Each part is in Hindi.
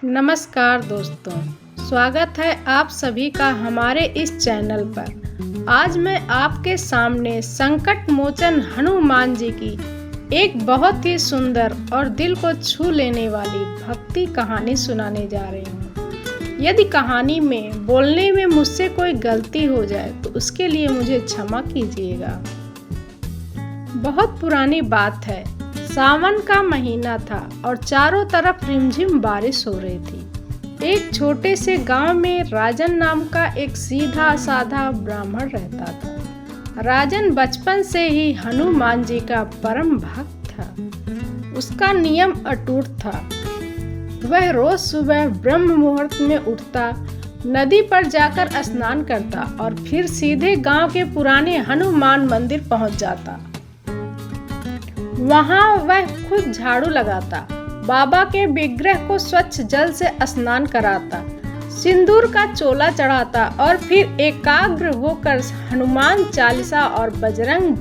नमस्कार दोस्तों, स्वागत है आप सभी का हमारे इस चैनल पर। आज मैं आपके सामने संकट मोचन हनुमान जी की एक बहुत ही सुंदर और दिल को छू लेने वाली भक्ति कहानी सुनाने जा रही हूँ। यदि कहानी में बोलने में मुझसे कोई गलती हो जाए तो उसके लिए मुझे क्षमा कीजिएगा। बहुत पुरानी बात है, सावन का महीना था और चारों तरफ रिमझिम बारिश हो रही थी। एक छोटे से गांव में राजन नाम का एक सीधा साधा ब्राह्मण रहता था। राजन बचपन से ही हनुमान जी का परम भक्त था। उसका नियम अटूट था। वह रोज सुबह ब्रह्म मुहूर्त में उठता, नदी पर जाकर स्नान करता और फिर सीधे गांव के पुराने हनुमान मंदिर पहुंच जाता। वहां वह खुद झाड़ू लगाता, बाबा के विग्रह को स्वच्छ जल से स्नान कराता, सिंदूर का चोला चढ़ाता और फिर एकाग्र होकर हनुमान चालीसा और बजरंग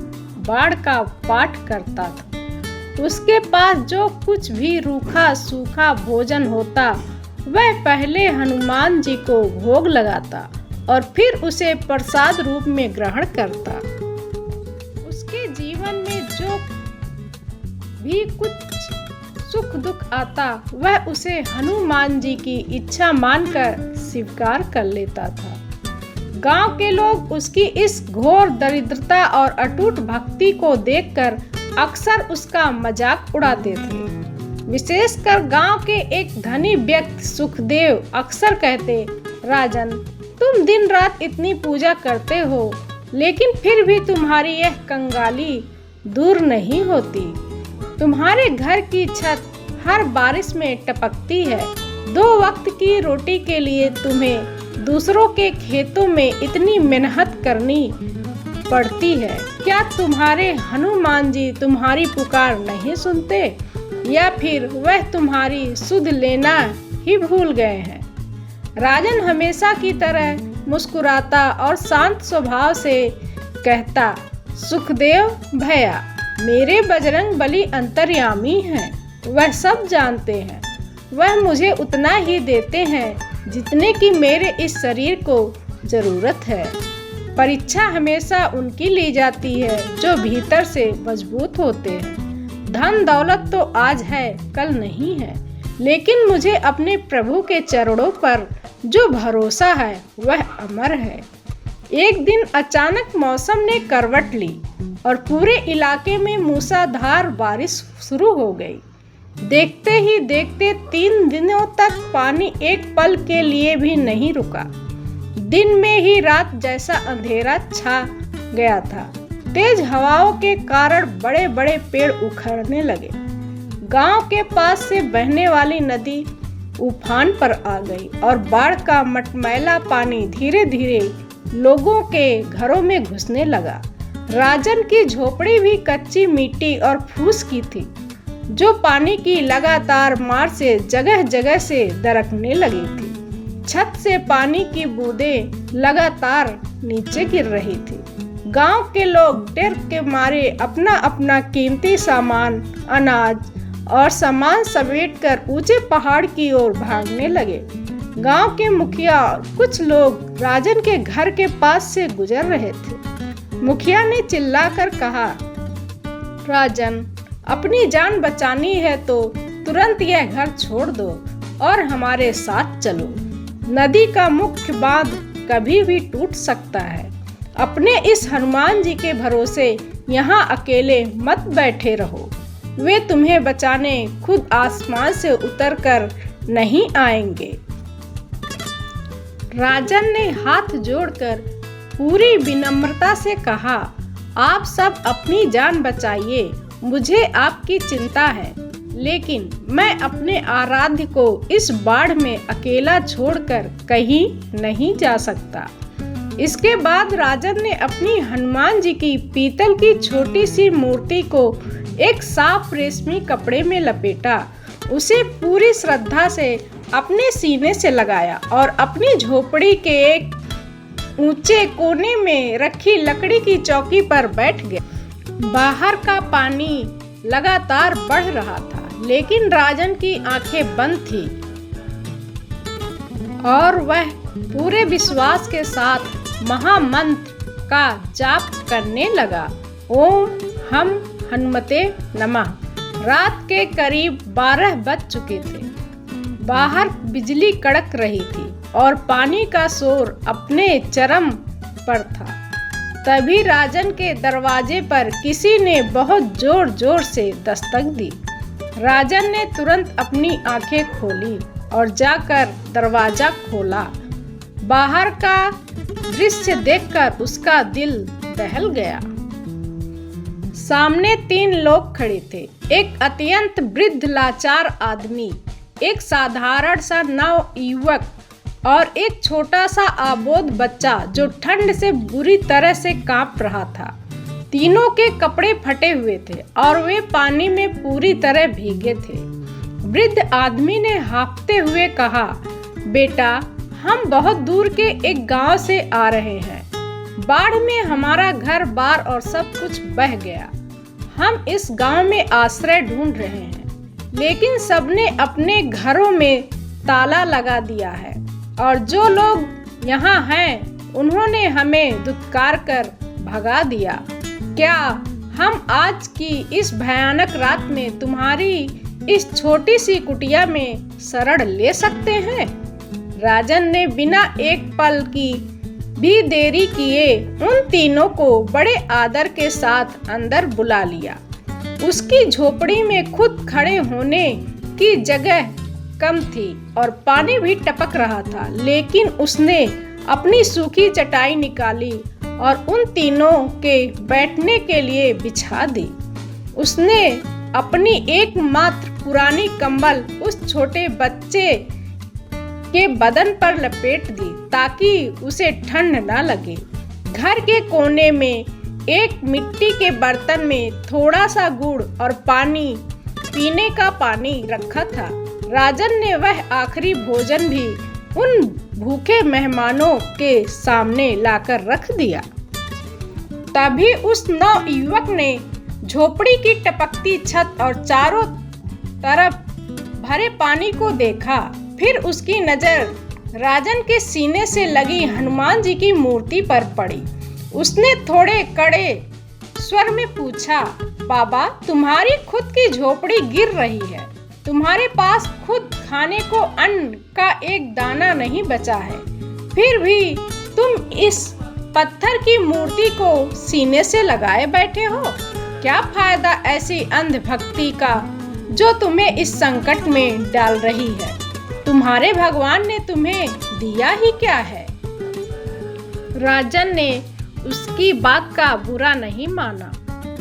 बाण का पाठ करता था। उसके पास जो कुछ भी रूखा सूखा भोजन होता वह पहले हनुमान जी को भोग लगाता और फिर उसे प्रसाद रूप में ग्रहण करता। उसके जीवन में जो भी कुछ सुख दुख आता वह उसे हनुमान जी की इच्छा मानकर स्वीकार कर लेता था। गांव के लोग उसकी इस घोर दरिद्रता और अटूट भक्ति को देखकर अक्सर उसका मजाक उड़ाते थे। विशेषकर गांव के एक धनी व्यक्ति सुखदेव अक्सर कहते, राजन, तुम दिन रात इतनी पूजा करते हो लेकिन फिर भी तुम्हारी यह कंगाली दूर नहीं होती। तुम्हारे घर की छत हर बारिश में टपकती है। 2 वक्त की रोटी के लिए तुम्हें दूसरों के खेतों में इतनी मेहनत करनी पड़ती है। क्या तुम्हारे हनुमान जी तुम्हारी पुकार नहीं सुनते या फिर वह तुम्हारी सुध लेना ही भूल गए हैं? राजन हमेशा की तरह मुस्कुराता और शांत स्वभाव से कहता, सुखदेव भैया, मेरे बजरंग बली अंतर्यामी हैं, वह सब जानते हैं। वह मुझे उतना ही देते हैं जितने की मेरे इस शरीर को जरूरत है। परीक्षा हमेशा उनकी ली जाती है जो भीतर से मजबूत होते हैं। धन दौलत तो आज है कल नहीं है, लेकिन मुझे अपने प्रभु के चरणों पर जो भरोसा है वह अमर है। एक दिन अचानक मौसम ने करवट ली और पूरे इलाके में मूसलाधार बारिश शुरू हो गई। देखते ही देखते 3 दिनों तक पानी एक पल के लिए भी नहीं रुका। दिन में ही रात जैसा अंधेरा छा गया था। तेज हवाओं के कारण बड़े बड़े पेड़ उखड़ने लगे। गांव के पास से बहने वाली नदी उफान पर आ गई और बाढ़ का मटमैला पानी धीरे धीरे लोगों के घरों में घुसने लगा। राजन की झोपड़ी भी कच्ची मिट्टी और फूस की थी, जो पानी की लगातार मार से जगह जगह से दरकने लगी थी। छत से पानी की बूंदें लगातार नीचे गिर रही थी। गांव के लोग डर के मारे अपना अपना कीमती सामान, अनाज और सामान समेटकर ऊंचे पहाड़ की ओर भागने लगे। गांव के मुखिया और कुछ लोग राजन के घर के पास से गुजर रहे थे। मुखिया ने चिल्लाकर कहा, राजन, अपनी जान बचानी है तो तुरंत यह घर छोड़ दो और हमारे साथ चलो। नदी का मुख्य बांध कभी भी टूट सकता है। अपने इस हनुमान जी के भरोसे यहाँ अकेले मत बैठे रहो। वे तुम्हें बचाने खुद आसमान से उतरकर नहीं आएंगे। राजन ने हाथ जोड़कर पूरी विनम्रता से कहा, आप सब अपनी जान बचाइए, मुझे आपकी चिंता है, लेकिन मैं अपने आराध्य को इस बाढ़ में अकेला छोड़कर कहीं नहीं जा सकता। इसके बाद राजन ने अपनी हनुमान जी की पीतल की छोटी सी मूर्ति को एक साफ रेशमी कपड़े में लपेटा, उसे पूरी श्रद्धा से अपने सीने से लगाया और अपनी झोपड़ी के एक ऊंचे कोने में रखी लकड़ी की चौकी पर बैठ गया। बाहर का पानी लगातार बढ़ रहा था, लेकिन राजन की आंखें बंद थी। और वह पूरे विश्वास के साथ महामंत्र का जाप करने लगा। ओम हम हनुमते नमः। रात के करीब 12 बज चुके थे। बाहर बिजली कड़क रही थी और पानी का शोर अपने चरम पर था। तभी राजन के दरवाजे पर किसी ने बहुत जोर जोर से दस्तक दी। राजन ने तुरंत अपनी आंखें खोली और जाकर दरवाजा खोला। बाहर का दृश्य देखकर उसका दिल दहल गया। सामने 3 लोग खड़े थे। एक अत्यंत वृद्ध लाचार आदमी, एक साधारण सा नवयुवक और एक छोटा सा आबोध बच्चा जो ठंड से बुरी तरह से कांप रहा था। तीनों के कपड़े फटे हुए थे और वे पानी में पूरी तरह भीगे थे। वृद्ध आदमी ने हांफते हुए कहा, बेटा, हम बहुत दूर के एक गांव से आ रहे हैं। बाढ़ में हमारा घर बार और सब कुछ बह गया। हम इस गांव में आश्रय ढूंढ रहे हैं, लेकिन सबने अपने घरों में ताला लगा दिया है और जो लोग यहाँ हैं उन्होंने हमें धुतकार कर भगा दिया। क्या हम आज की इस भयानक रात में तुम्हारी इस छोटी सी कुटिया में शरण ले सकते हैं? राजन ने बिना एक पल की भी देरी किए उन तीनों को बड़े आदर के साथ अंदर बुला लिया। उसकी झोपड़ी में खुद खड़े होने की जगह कम थी और पानी भी टपक रहा था, लेकिन उसने अपनी सूखी चटाई निकाली और उन तीनों के बैठने के लिए बिछा दी। उसने अपनी एकमात्र पुरानी कंबल उस छोटे बच्चे के बदन पर लपेट दी ताकि उसे ठंड न लगे। घर के कोने में एक मिट्टी के बर्तन में थोड़ा सा गुड़ और पानी, पीने का पानी रखा था। राजन ने वह आखिरी भोजन भी उन भूखे मेहमानों के सामने लाकर रख दिया। तभी उस नवयुवक ने झोपड़ी की टपकती छत और चारों तरफ भरे पानी को देखा। फिर उसकी नजर राजन के सीने से लगी हनुमान जी की मूर्ति पर पड़ी। उसने थोड़े कड़े स्वर में पूछा, बाबा, तुम्हारी खुद की झोपड़ी गिर रही है। तुम्हारे पास खुद खाने को अन्न का एक दाना नहीं बचा है, फिर भी तुम इस पत्थर की मूर्ति को सीने से लगाए बैठे हो। क्या फायदा ऐसी अंधभक्ति का जो तुम्हें इस संकट में डाल रही है? तुम्हारे भगवान ने तुम्हें दिया ही क्या है? राजन ने उसकी बात का बुरा नहीं माना।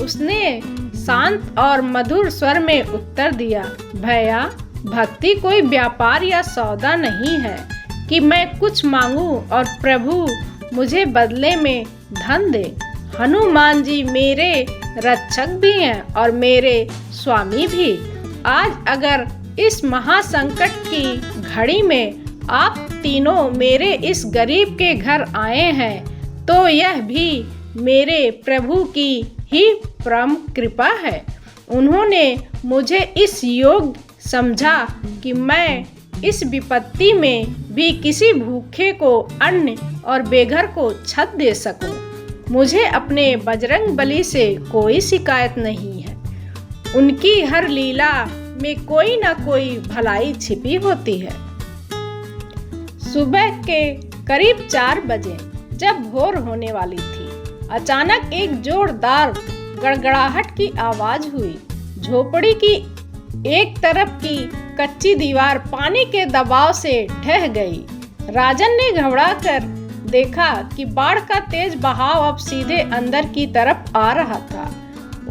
उसने शांत और मधुर स्वर में उत्तर दिया, भैया, भक्ति कोई व्यापार या सौदा नहीं है कि मैं कुछ मांगूं और प्रभु मुझे बदले में धन दे। हनुमान जी मेरे रक्षक भी हैं और मेरे स्वामी भी। आज अगर इस महासंकट की घड़ी में आप तीनों मेरे इस गरीब के घर आए हैं तो यह भी मेरे प्रभु की ही परम कृपा है। उन्होंने मुझे इस योग्य समझा कि मैं इस विपत्ति में भी किसी भूखे को अन्न और बेघर को छत दे सकूं। मुझे अपने बजरंग बली से कोई शिकायत नहीं है। उनकी हर लीला में कोई ना कोई भलाई छिपी होती है। सुबह के करीब 4 बजे जब भोर होने वाली थी, अचानक एक जोरदार गड़गड़ाहट की आवाज हुई। झोपड़ी की एक तरफ की कच्ची दीवार पानी के दबाव से ढह गई। राजन ने घबराकर देखा कि बाढ़ का तेज बहाव अब सीधे अंदर की तरफ आ रहा था।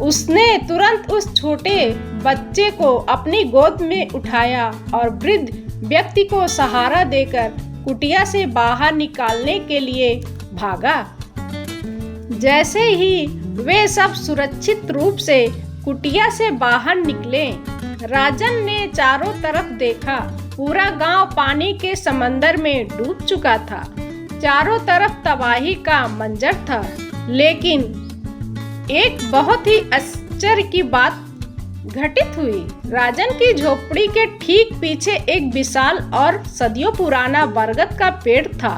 उसने तुरंत उस छोटे बच्चे को अपनी गोद में उठाया और वृद्ध व्यक्ति को सहारा देकर कुटिया से बाहर निकालने के लिए भागा। जैसे ही वे सब सुरक्षित रूप से कुटिया से बाहर निकले, राजन ने चारों तरफ देखा। पूरा गांव पानी के समंदर में डूब चुका था। चारों तरफ तबाही का मंजर था, लेकिन एक बहुत ही आश्चर्य की बात घटित हुई। राजन की झोपड़ी के ठीक पीछे एक विशाल और सदियों पुराना बरगद का पेड़ था।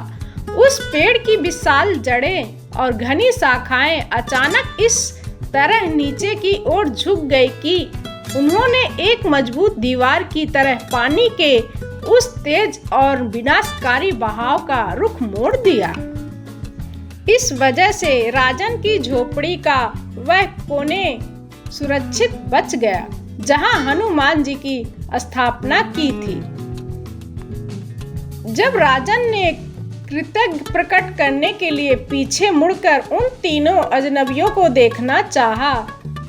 उस पेड़ की विशाल जड़ें और घनी शाखाएं अचानक इस तरह नीचे की ओर झुक गई कि उन्होंने एक मजबूत दीवार की तरह पानी के उस तेज और विनाशकारी बहाव का रुख मोड़ दिया। इस वजह से राजन की झोपड़ी का वह कोने सुरक्षित बच गया जहां हनुमान जी की स्थापना की थी। जब राजन ने कृतज्ञ प्रकट करने के लिए पीछे मुड़कर उन तीनों अजनबियों को देखना चाहा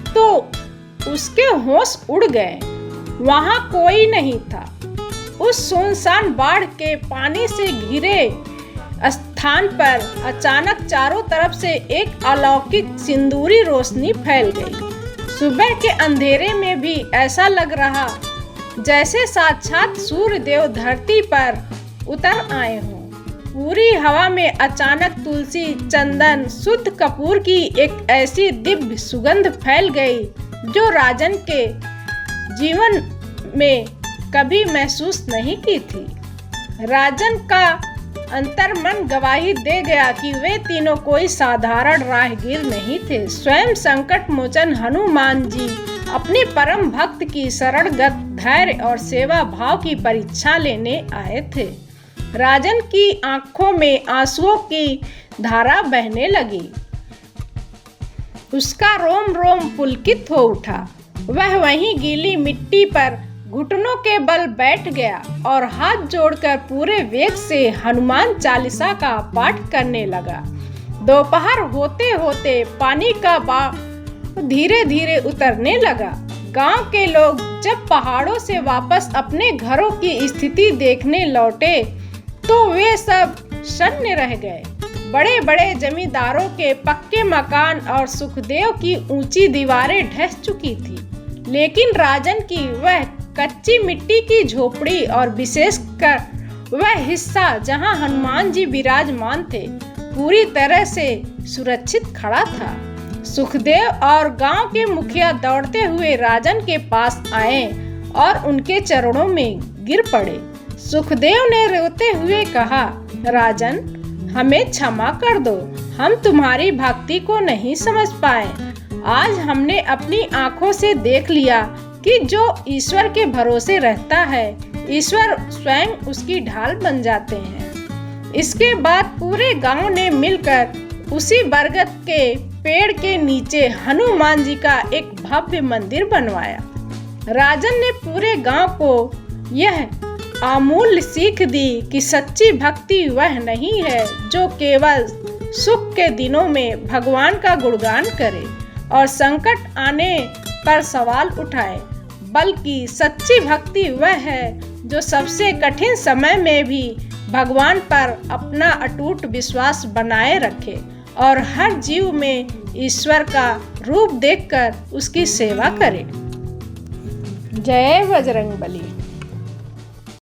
तो उसके होश उड़ गए। वहां कोई नहीं था। उस सुनसान बाढ़ के पानी से घिरे स्थान पर अचानक चारों तरफ से एक अलौकिक सिंदूरी रोशनी फैल गई। सुबह के अंधेरे में भी ऐसा लग रहा जैसे साक्षात सूर्य देव धरती पर उतर आए हों। पूरी हवा में अचानक तुलसी, चंदन, शुद्ध कपूर की एक ऐसी दिव्य सुगंध फैल गई जो राजन के जीवन में कभी महसूस नहीं की थी। राजन का अंतर्मन गवाही दे गया कि वे तीनों कोई साधारण राहगीर नहीं थे। स्वयं संकट मोचन हनुमान जी अपने परम भक्त की शरणगत धैर्य और सेवा भाव की परीक्षा लेने आए थे। राजन की आंखों में आंसुओं की धारा बहने लगी। उसका रोम रोम पुलकित हो उठा। वह वहीं गीली मिट्टी पर घुटनों के बल बैठ गया और हाथ जोड़कर पूरे वेग से हनुमान चालीसा का पाठ करने लगा। दोपहर होते होते पानी का बहाव धीरे धीरे उतरने लगा। गांव के लोग जब पहाड़ों से वापस अपने घरों की स्थिति देखने लौटे तो वे सब शून्य रह गए। बड़े बड़े जमींदारों के पक्के मकान और सुखदेव की ऊंची दीवारें ढह चुकी थी, लेकिन राजन की वह कच्ची मिट्टी की झोपड़ी और विशेषकर वह हिस्सा जहां हनुमान जी विराजमान थे पूरी तरह से सुरक्षित खड़ा था। सुखदेव और गांव के मुखिया दौड़ते हुए राजन के पास आए और उनके चरणों में गिर पड़े। सुखदेव ने रोते हुए कहा, राजन, हमें क्षमा कर दो। हम तुम्हारी भक्ति को नहीं समझ पाए। आज हमने अपनी आंखों से देख लिया कि जो ईश्वर के भरोसे रहता है, ईश्वर स्वयं उसकी ढाल बन जाते हैं। इसके बाद पूरे गांव ने मिलकर उसी बरगद के पेड़ के नीचे हनुमान जी का एक भव्य मंदिर बनवाया। राजन ने पूरे गांव को यह अमूल्य सीख दी कि सच्ची भक्ति वह नहीं है जो केवल सुख के दिनों में भगवान का गुणगान करे और संकट आने पर सवाल उठाए, बल्कि सच्ची भक्ति वह है जो सबसे कठिन समय में भी भगवान पर अपना अटूट विश्वास बनाए रखे और हर जीव में ईश्वर का रूप देखकर उसकी सेवा करे। जय बजरंगबली।